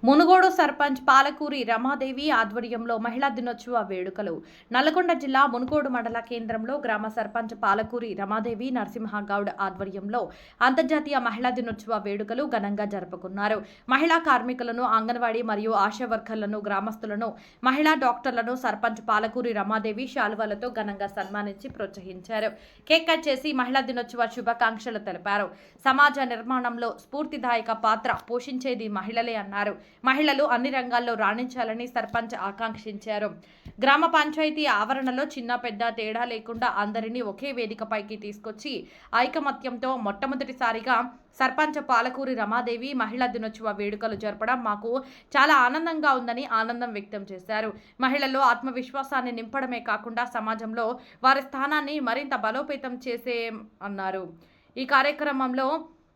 మునుగోడు సర్పంచ్ పాలకూరి రమాదేవి ఆధ్వర్యంలో మహిళా దినోత్సవ వేడుకలు. నల్లగొండ జిల్లా మునుగోడు మండల కేంద్రంలో గ్రామ సర్పంచ్ పాలకూరి రమాదేవి నరసింహగౌడ్ ఆధ్వర్యంలో అంతర్జాతీయ మహిళా దినోత్సవ వేడుకలు ఘనంగా జరుపుకున్నారు. మహిళా కార్మికులను, అంగన్వాడీ మరియు ఆశా వర్కర్లను, గ్రామస్తులను, మహిళా డాక్టర్లను సర్పంచ్ పాలకూరి రమాదేవి శాలువాలతో ఘనంగా సన్మానించి ప్రోత్సహించారు. కేక్ కట్ చేసి మహిళా దినోత్సవ శుభాకాంక్షలు తెలిపారు. సమాజ నిర్మాణంలో స్ఫూర్తిదాయక పాత్ర పోషించేది మహిళలే అన్నారు. మహిళలు అన్ని రంగాల్లో రాణించాలని సర్పంచ్ ఆకాంక్షించారు. గ్రామ పంచాయతీ ఆవరణలో చిన్న పెద్ద తేడా లేకుండా అందరినీ ఒకే వేదికపైకి తీసుకొచ్చి ఐకమత్యంతో మొట్టమొదటిసారిగా సర్పంచ్ పాలకూరి రమాదేవి మహిళా దినోత్సవ వేడుకలు జరపడం మాకు చాలా ఆనందంగా ఉందని ఆనందం వ్యక్తం చేశారు. మహిళల్లో ఆత్మవిశ్వాసాన్ని నింపడమే కాకుండా సమాజంలో వారి స్థానాన్ని మరింత బలోపేతం చేసే అన్నారు. ఈ కార్యక్రమంలో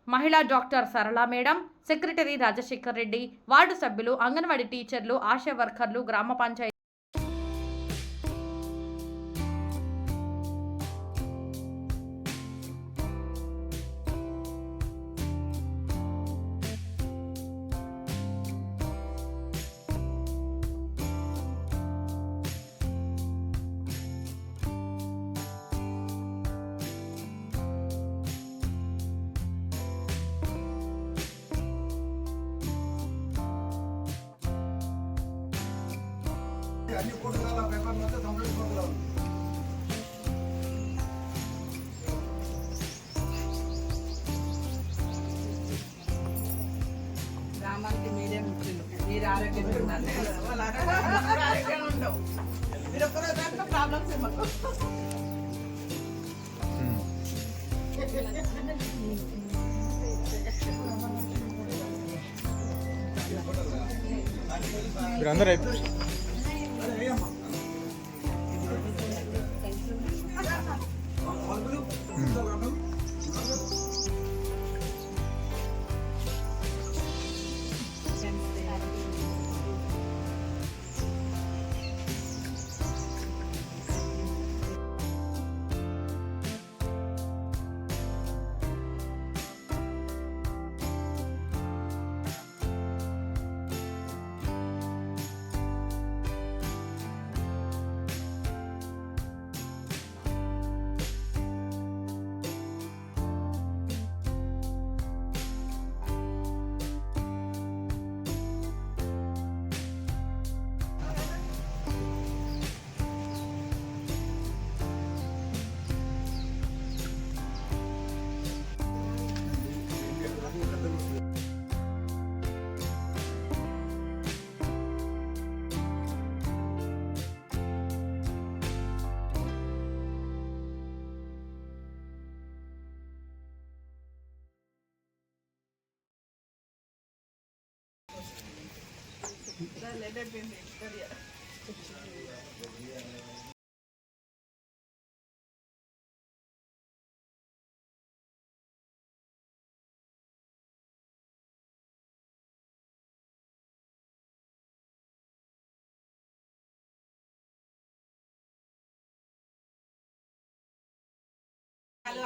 మహిళా డాక్టర్ సరళ madam, secretary Rajasekhar Reddy, ward సభ్యులు, అంగన్వాడీ టీచర్లు, ఆశా వర్కర్లు, గ్రామ పంచాయతీ అన్ని కూడల పేపర్ మొత్తం కంప్లీట్ కొడతారు. గ్రామానికి మీరే ముఖ్యులు. మీరు ఆరోగ్యంగా ఉండాలి. ఆరోగ్యంగా ఉండవు. మీరు ఒక్కరోజు దాంట్లో ప్రాబ్లమ్స్ ఏమో. మీరందరూ అయిపోయి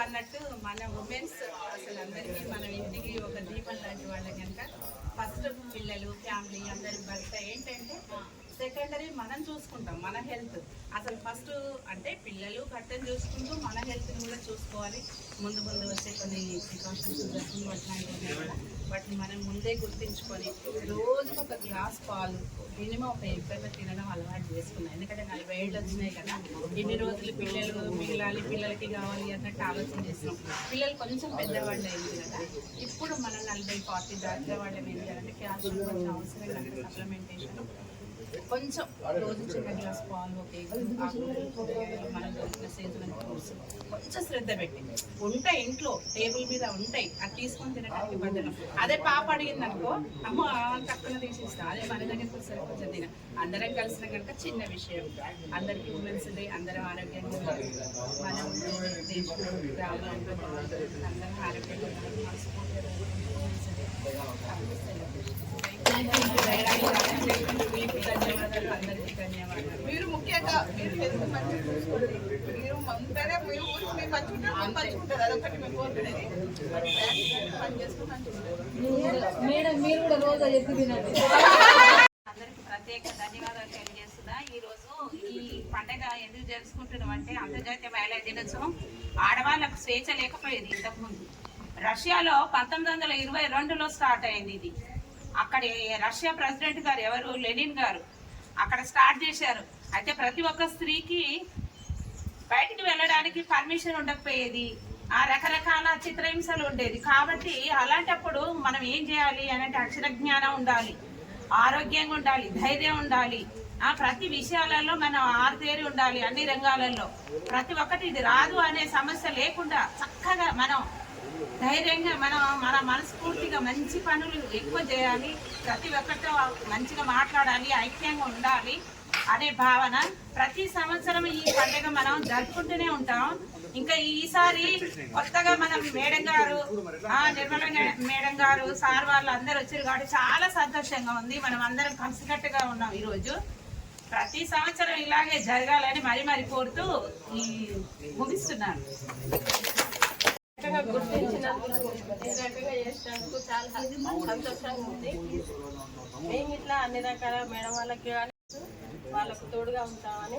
అన్నట్టు మన ఉమెన్స్ అసలు అందరికీ మన ఇంటికి ఒక దీపం లాంటి వాళ్ళ కనుక ఫస్ట్ పిల్లలు, ఫ్యామిలీ, అందరి భర్త ఏంటంటే సెకండరీ మనం చూసుకుంటాం. మన హెల్త్ అసలు ఫస్ట్ అంటే పిల్లలు భర్తను చూసుకుంటూ మన హెల్త్ని కూడా చూసుకోవాలి. ముందు వచ్చే కొన్ని ప్రికాషన్స్ జరుగుతుంది అట్లాంటివి కూడా వాటిని మనం ముందే గుర్తించుకొని రోజుకు ఒక గ్లాస్ పాలు మినిమం ఒక ఎగ్గర తినడం అలవాటు చేసుకున్నాం. ఎందుకంటే 40 ఏళ్ళు వచ్చినాయి కదా, ఇన్ని రోజులు పిల్లలు మిగిలాలి, పిల్లలకి కావాలి అన్నట్టు ఆలోచన చేస్తున్నాం. పిల్లలు కొంచెం పెద్దవాళ్ళు అయింది కదా, ఇప్పుడు మనం 40-40 దాటిన వాళ్ళం ఏం చేయాలంటే క్యాల్షియం కొంచెం అవసరం కదా, సప్లిమెంటేషన్ కొంచెం రోజు చిన్న గ్లాస్ పాలు, ఒక మనం దొరికిన సీజనల్ ఫ్రూట్స్ కొంచెం శ్రద్ధ పెట్టి ఉంటాయి ఇంట్లో, టేబుల్ మీద ఉంటాయి, అది తీసుకొని తినడానికి బదులు. అదే పాప అడిగింది అనుకో, అమ్మ తక్కువ తీసేస్తా, అదే మన దగ్గర సరే కొంచెం తిన. అందరం కలిసిన కనుక చిన్న విషయం, అందరికీ ఉమెన్స్ డే, అందరం ఆరోగ్యంగా మనం దేశంలో గ్రామంలో అందరం ఆరోగ్యంగా ధన్యవాదాలు. అందరికీ ధన్యవాదాలు. మీరు ముఖ్యంగా మీరు హెల్త్ మంచిగా చూసుకోండి. మీరు సొంతనే మీరు ఊరికి మీరు పంచుకుంటారు మేము పంచుకుంటారు అదొకటి మేము కోరుకునేది పని చేసుకుని పంచుకుంటారు. మీరు కూడా రోజు ఎత్తి తినండి. అందరికి ప్రత్యేక ధన్యవాదాలు తెలియజేస్తున్నా. ఈరోజు ఈ పండగ ఎందుకు జరుపుకుంటున్నాం అంటే అంతర్జాతీయ మహిళా దినోత్సవం. ఆడవాళ్ళకు స్వేచ్ఛ లేకపోయేది ఇంతకుముందు. రష్యాలో 1922లో స్టార్ట్ అయింది ఇది. అక్కడ రష్యా ప్రెసిడెంట్ గారు ఎవరు, లెనిన్ గారు అక్కడ స్టార్ట్ చేశారు. అయితే ప్రతి ఒక్క స్త్రీకి బయటికి వెళ్ళడానికి పర్మిషన్ ఉండకపోయేది, ఆ రకరకాల చిత్రహింసలు ఉండేది. కాబట్టి అలాంటప్పుడు మనం ఏం చేయాలి అంటే అక్షర జ్ఞానం ఉండాలి, ఆరోగ్యంగా ఉండాలి, ధైర్యం ఉండాలి, ప్రతి విషయాలలో మనం ఆరితేరి ఉండాలి. అన్ని రంగాలలో ప్రతి ఒక్కటి ఇది రాదు అనే సమస్య లేకుండా చక్కగా మనం ధైర్యంగా మన మనస్ఫూర్తిగా మంచి పనులు ఎక్కువ చేయాలి, ప్రతి ఒక్కరితో మంచిగా మాట్లాడాలి, ఐక్యంగా ఉండాలి అనే భావన. ప్రతి సంవత్సరం ఈ పండుగ మనం జరుపుకుంటూనే ఉంటాం. ఇంకా ఈసారి కొత్తగా మనం మేడం గారు, నిర్మల మేడం గారు, సార్ వాళ్ళు అందరూ వచ్చారు కాబట్టి చాలా సంతోషంగా ఉంది. మనం అందరం కలిసికట్టుగా ఉన్నాం ఈరోజు. ప్రతి సంవత్సరం ఇలాగే జరగాలని మరి కోరుతూ ముగిస్తున్నాను. గుర్తించినందుకు రకంగా చేసినందుకు చాలా సంతోషంగా ఉంది. మేము ఇట్లా అన్ని రకాల మేడం వాళ్ళకి వాళ్ళకు తోడుగా ఉంటామని.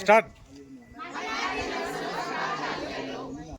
స్టార్ట్.